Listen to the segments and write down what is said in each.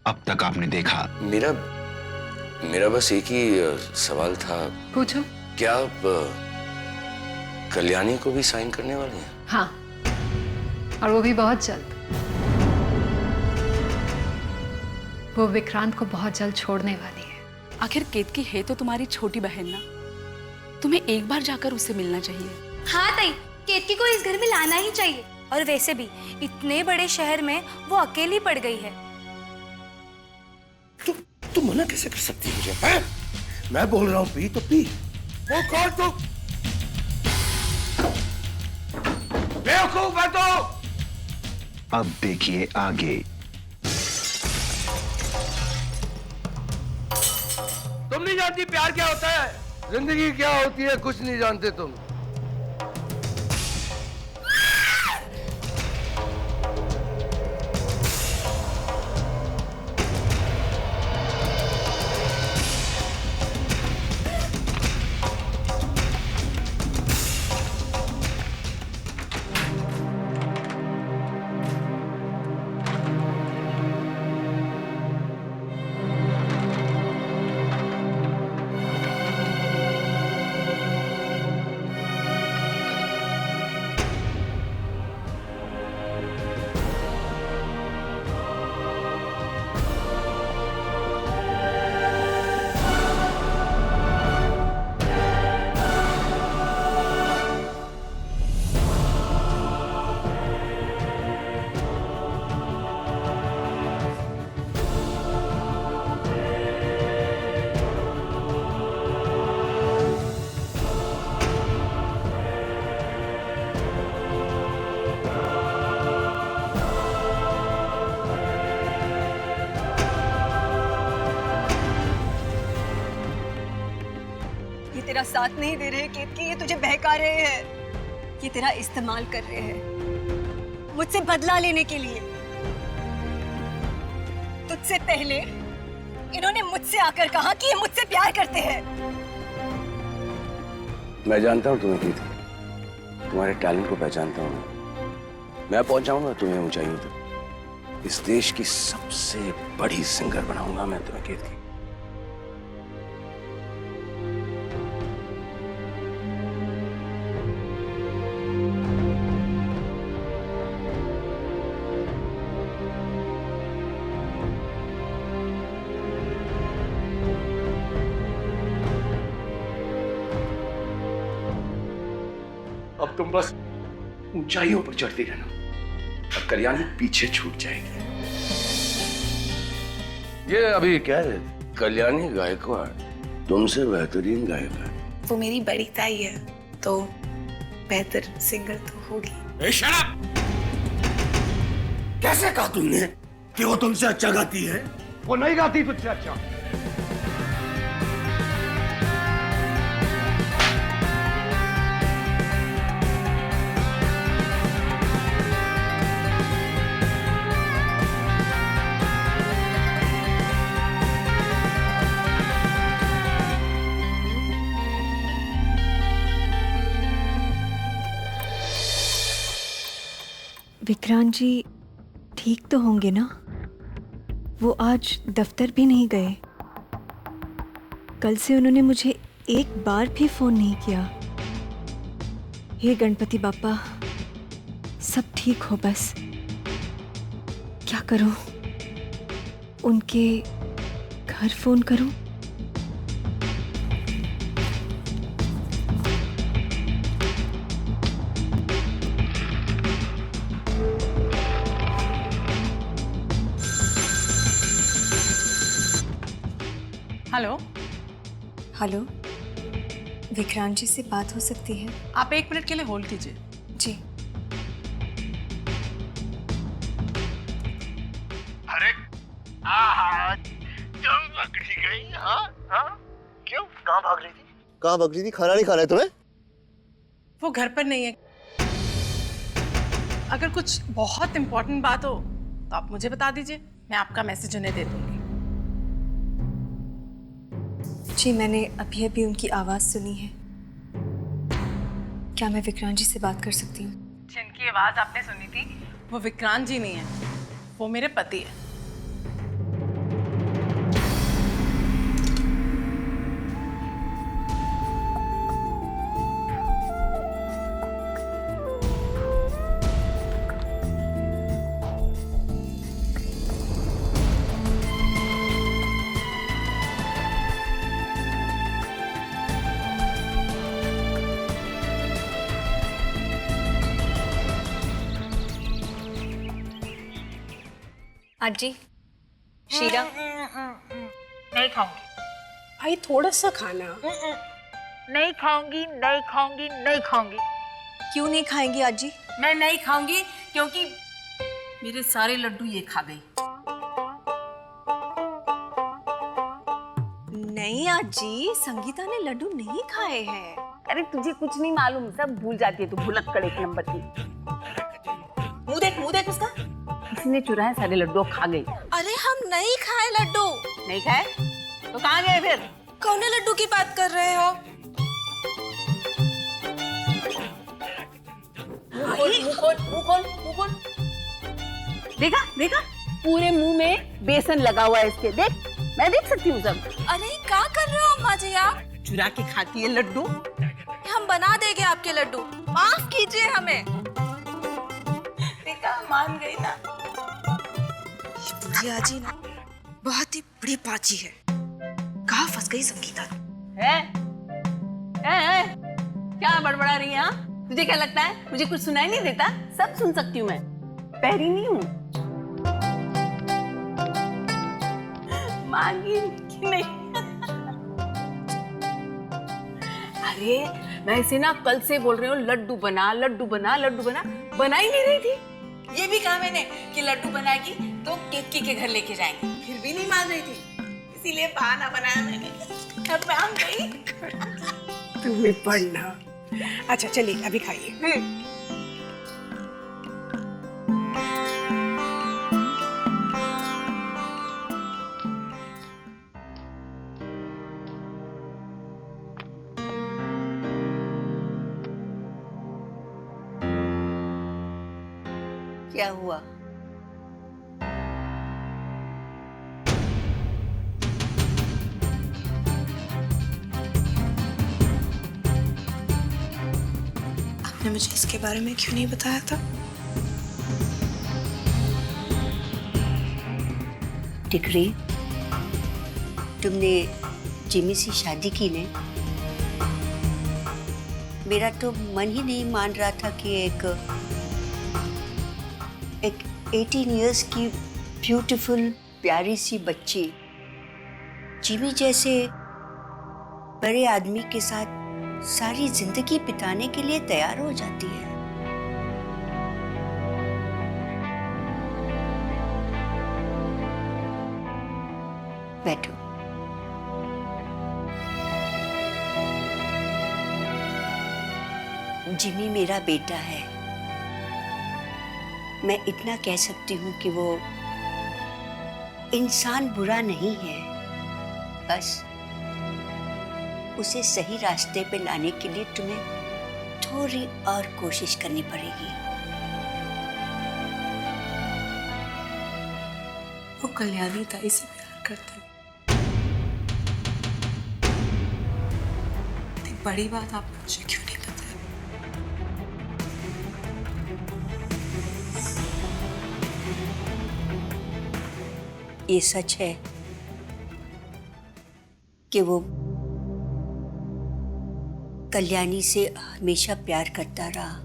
अब तक आपने देखा? मेरा बस एक ही सवाल था। पूछो। क्या आप कल्याणी को भी साइन करने वाले हैं? हाँ, और वो भी बहुत जल्द। वो विक्रांत को बहुत जल्द छोड़ने वाली है। आखिर केतकी है तो तुम्हारी छोटी बहन ना, तुम्हें एक बार जाकर उससे मिलना चाहिए। हाँ ताई, केतकी को इस घर में लाना ही चाहिए। और वैसे भी इतने बड़े शहर में वो अकेली पड़ गई है। तू मना कैसे कर सकती है मुझे? है? मैं बोल रहा हूँ पी तो पी। वो कौन तू? बेवकूफ है तो। अब देखिए आगे। तुम नहीं जानती प्यार क्या होता है, जिंदगी क्या होती है, कुछ नहीं जानते तुम। तेरा साथ नहीं दे रहे केतकी, ये तुझे बहका रहे हैं, ये तेरा इस्तेमाल कर रहे हैं मुझसे बदला लेने के लिए। तुझसे पहले इन्होंने मुझसे आकर कहा कि ये मुझसे प्यार करते हैं। मैं जानता हूँ तुम्हें केतकी, तुम्हारे टैलेंट को पहचानता हूँ। मैं पहुंचाऊंगा तुम्हें ऊंचाइयों तक। इस देश की सबसे बड़ी सिंगर बनाऊंगा मैं तुम्हें केतकी। अब तुम बस ऊंचाइयों पर चढ़ती रहना और कल्याणी पीछे छूट जाएगी। ये अभी क्या है, कल्याणी गायकवाड़ तुमसे बेहतरीन गायक है। वो मेरी बड़ी ताई है तो बेहतर सिंगर तो होगी। Shut up! कैसे कहा तुमने कि वो तुमसे अच्छा गाती है? वो नहीं गाती तुझसे अच्छा। विक्रांत जी ठीक तो होंगे ना? वो आज दफ्तर भी नहीं गए। कल से उन्होंने मुझे एक बार भी फोन नहीं किया। हे गणपति बापा, सब ठीक हो बस। क्या करूं? उनके घर फोन करूं? हेलो। हेलो, विक्रांत जी से बात हो सकती है? आप 1 मिनट के लिए होल्ड कीजिए। जी। अरे तुम पकड़ी गई? हाँ? क्यों? कहाँ भाग रही थी? कहाँ भाग रही थी? खाना नहीं खाना है तुम्हें? वो घर पर नहीं है। अगर कुछ बहुत इंपॉर्टेंट बात हो तो आप मुझे बता दीजिए, मैं आपका मैसेज उन्हें दे दूंगी। जी, मैंने अभी अभी उनकी आवाज सुनी है। क्या मैं विक्रांत जी से बात कर सकती हूँ? जिनकी आवाज आपने सुनी थी वो विक्रांत जी नहीं है, वो मेरे पति है। आजी शीरा नहीं खाऊंगी। भाई थोड़ा सा खाना। नहीं खाऊंगी, नहीं खाऊंगी, नहीं खाऊंगी। क्यों नहीं खाएंगी आजी? मैं नहीं खाऊंगी क्योंकि मेरे सारे लड्डू ये खा गई। नहीं आजी, संगीता ने लड्डू नहीं खाए हैं। अरे तुझे कुछ नहीं मालूम, सब भूल जाती है तू, भुलक्कड़ एक नंबर की। मुंह देख उसका। किसी ने चुराए सारे लड्डू खा गई। अरे हम नहीं खाए लड्डू। नहीं खाए तो कहाँ गए फिर? कौन लड्डू की बात कर रहे हो? मुंह खोल। देखा पूरे मुंह में बेसन लगा हुआ है इसके, देख मैं देख सकती हूँ सब। अरे क्या कर रहे हो अम्मा जी आप? चुरा के खाती है लड्डू। हम बना देंगे आपके लड्डू, माफ कीजिए हमें। देखा, मान गई ना। ये बूढ़ी आजी ना बहुत ही बड़ी पाची है। कहाँ फंस गई संगीता? है? क्या बड़बड़ा रही है? हाँ? तुझे क्या लगता है मुझे कुछ सुनाई नहीं देता? सब सुन सकती हूँ मैं, बहरी नहीं हूँ। मांगी कि नहीं? अरे मैं इसे ना कल से बोल रही हूँ लड्डू बना, बना ही नहीं रही थी। ये भी कहा मैंने कि लड्डू बनाएगी तो केतकी के घर लेके जाएंगे, फिर भी नहीं मान रही थी, इसीलिए बहाना बनाया मैंने। अब मान गई। तुम्हें पढ़ना। अच्छा चलिए अभी खाइए। क्या हुआ? आपने मुझे इसके बारे में क्यों नहीं बताया था? टिकरी, तुमने जिमी से शादी की ने? मेरा तो मन ही नहीं मान रहा था कि एक 18 इयर्स की ब्यूटीफुल प्यारी सी बच्ची जिमी जैसे बड़े आदमी के साथ सारी जिंदगी बिताने के लिए तैयार हो जाती है। बैठो। जिमी मेरा बेटा है। मैं इतना कह सकती हूँ कि वो इंसान बुरा नहीं है, बस उसे सही रास्ते पे लाने के लिए तुम्हें थोड़ी और कोशिश करनी पड़ेगी। वो कल्याणी ताई से प्यार करता है। इतनी बड़ी बात आप मुझे क्यों नहीं बताया? ये सच है कि वो कल्याणी से हमेशा प्यार करता रहा,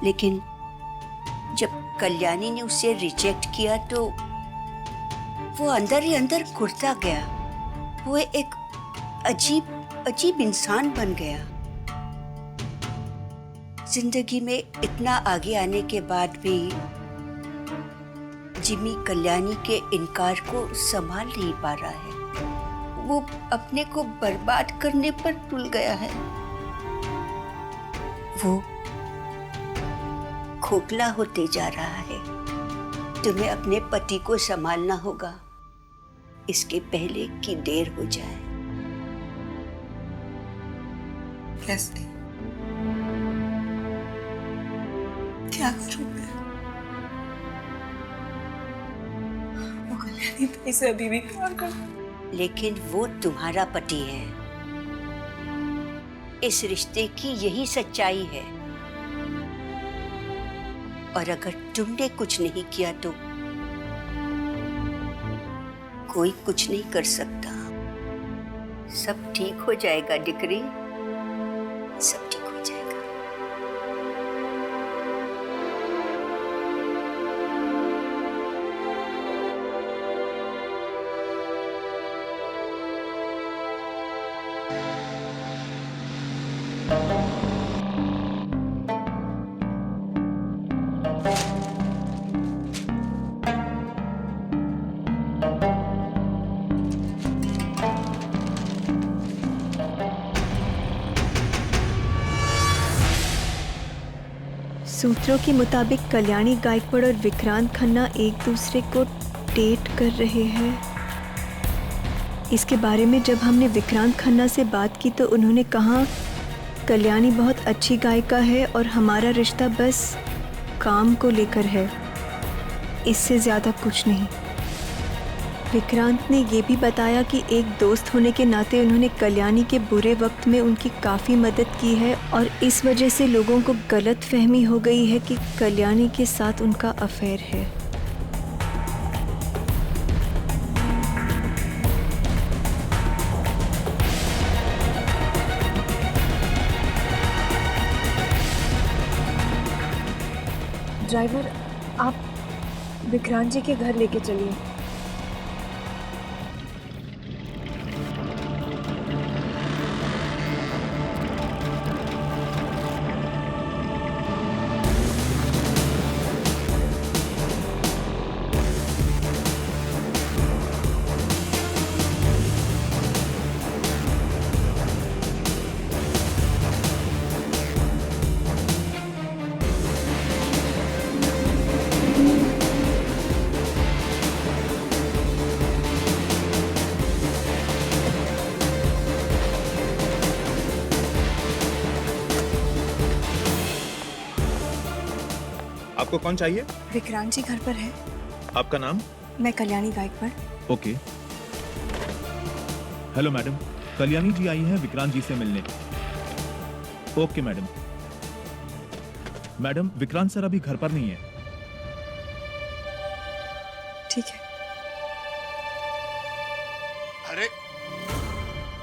लेकिन जब कल्याणी ने उसे रिजेक्ट किया तो वो अंदर ही अंदर घुटता गया। वो एक अजीब इंसान बन गया। जिंदगी में इतना आगे आने के बाद भी जिमी कल्याणी के इनकार को संभाल नहीं पा रहा है। वो अपने को बर्बाद करने पर तुल गया है। वो खोखला होते जा रहा है। तुम्हें अपने पति को संभालना होगा, इसके पहले कि देर हो जाए। कैसे? क्या करूं मैं? वो कल्याणी ताई से अभी भी प्यार करता है। लेकिन वो तुम्हारा पति है। इस रिश्ते की यही सच्चाई है। और अगर तुमने कुछ नहीं किया तो कोई कुछ नहीं कर सकता। सब ठीक हो जाएगा डिक्री, सब ठीक हो जाएगा। सूत्रों के मुताबिक कल्याणी गायकवाड़ और विक्रांत खन्ना एक दूसरे को डेट कर रहे हैं। इसके बारे में जब हमने विक्रांत खन्ना से बात की तो उन्होंने कहा कल्याणी बहुत अच्छी गायिका है और हमारा रिश्ता बस काम को लेकर है, इससे ज़्यादा कुछ नहीं। विक्रांत ने ये भी बताया कि एक दोस्त होने के नाते उन्होंने कल्याणी के बुरे वक्त में उनकी काफ़ी मदद की है और इस वजह से लोगों को गलत फहमी हो गई है कि कल्याणी के साथ उनका अफेयर है। ड्राइवर, आप विक्रांत जी के घर लेके चलिए। आपको कौन चाहिए? विक्रांत जी घर पर है। आपका नाम? मैं Kalyani Gaikwad. Okay. Hello madam, Kalyani ji आई हैं विक्रांत जी से मिलने। Okay madam. Madam, Vikrant sir अभी घर पर नहीं है। ठीक है। अरे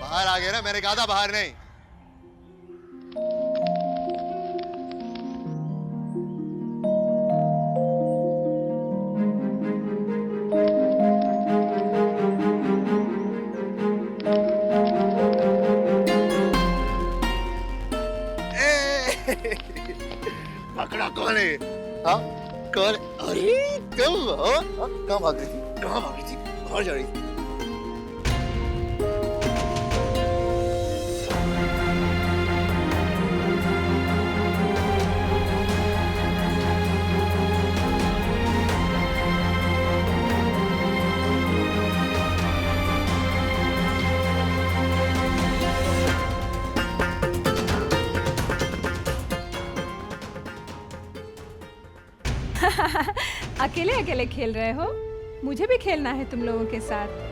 बाहर आ गया ना, मैंने कहा था बाहर नहीं। पकड़ा कौन है? हाँ कौन? अरे तुम हो? कहाँ भाग रही थी? कहाँ भाग रही थी? बाहर जा रही थी? अकेले अकेले खेल रहे हो? मुझे भी खेलना है तुम लोगों के साथ।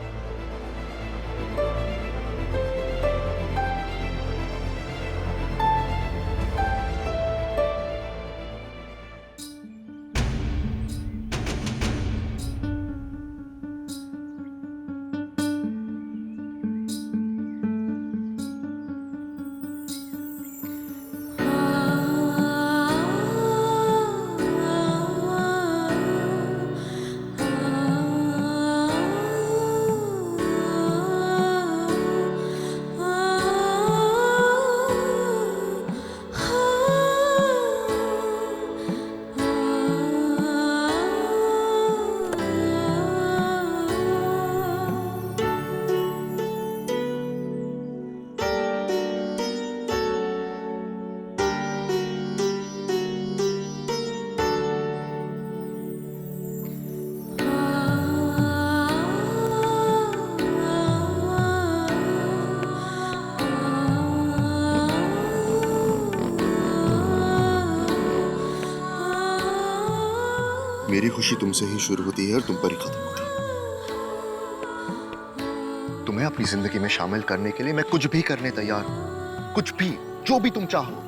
मेरी खुशी तुमसे ही शुरू होती है और तुम पर ही खत्म होती है। तुम्हें अपनी जिंदगी में शामिल करने के लिए मैं कुछ भी करने तैयार हूं, कुछ भी, जो भी तुम चाहो।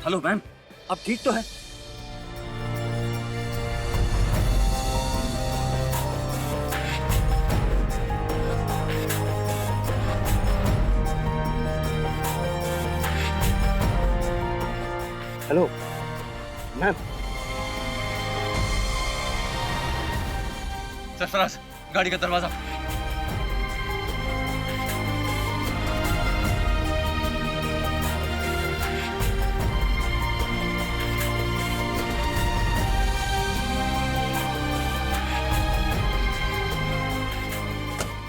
हेलो मैम, आप ठीक तो है? Hello ma'am. सरफराज, गाड़ी का दरवाजा।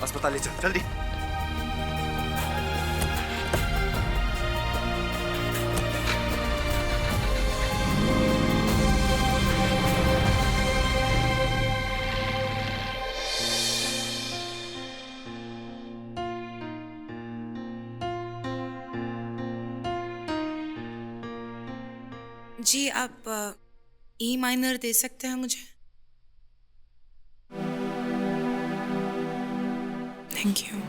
अस्पताल ले चल, जल्दी। जी आप ई माइनर दे सकते हैं मुझे? Thank you.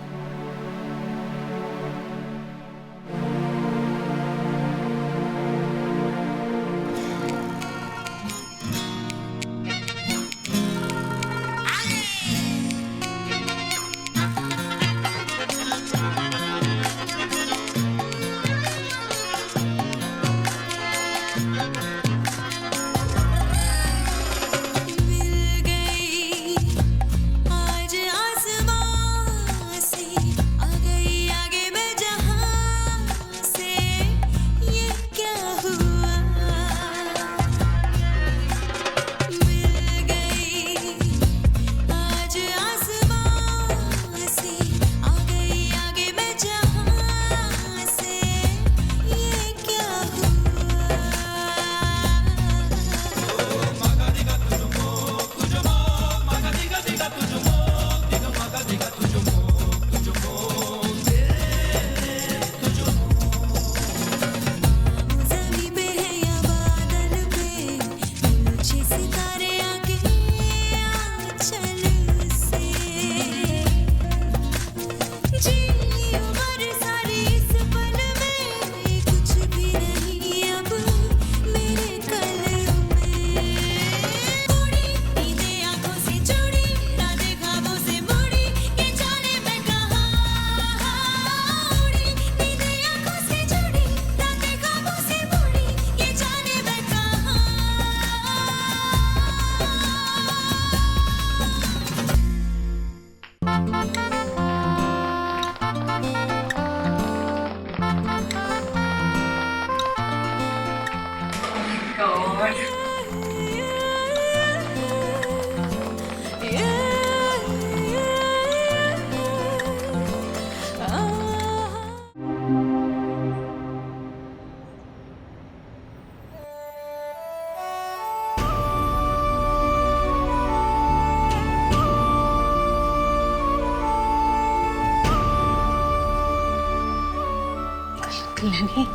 कल्याणी,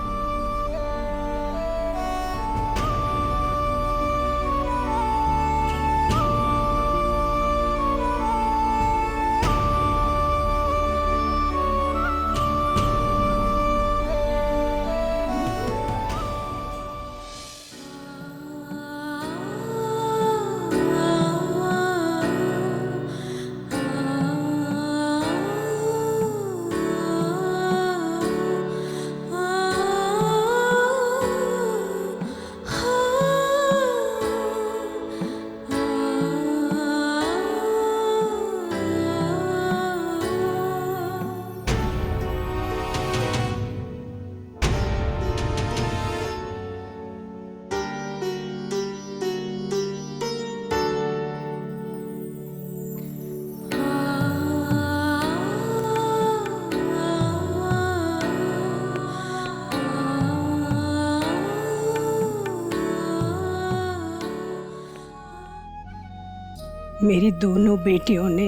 मेरी दोनों बेटियों ने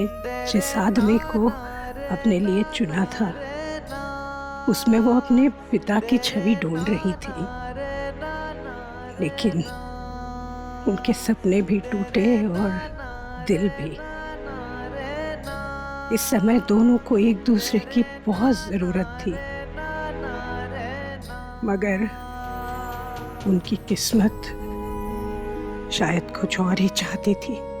जिस आदमी को अपने लिए चुना था, उसमें वो अपने पिता की छवि ढूंढ रही थी, लेकिन उनके सपने भी टूटे और दिल भी। इस समय दोनों को एक दूसरे की बहुत जरूरत थी, मगर उनकी किस्मत शायद कुछ और ही चाहती थी।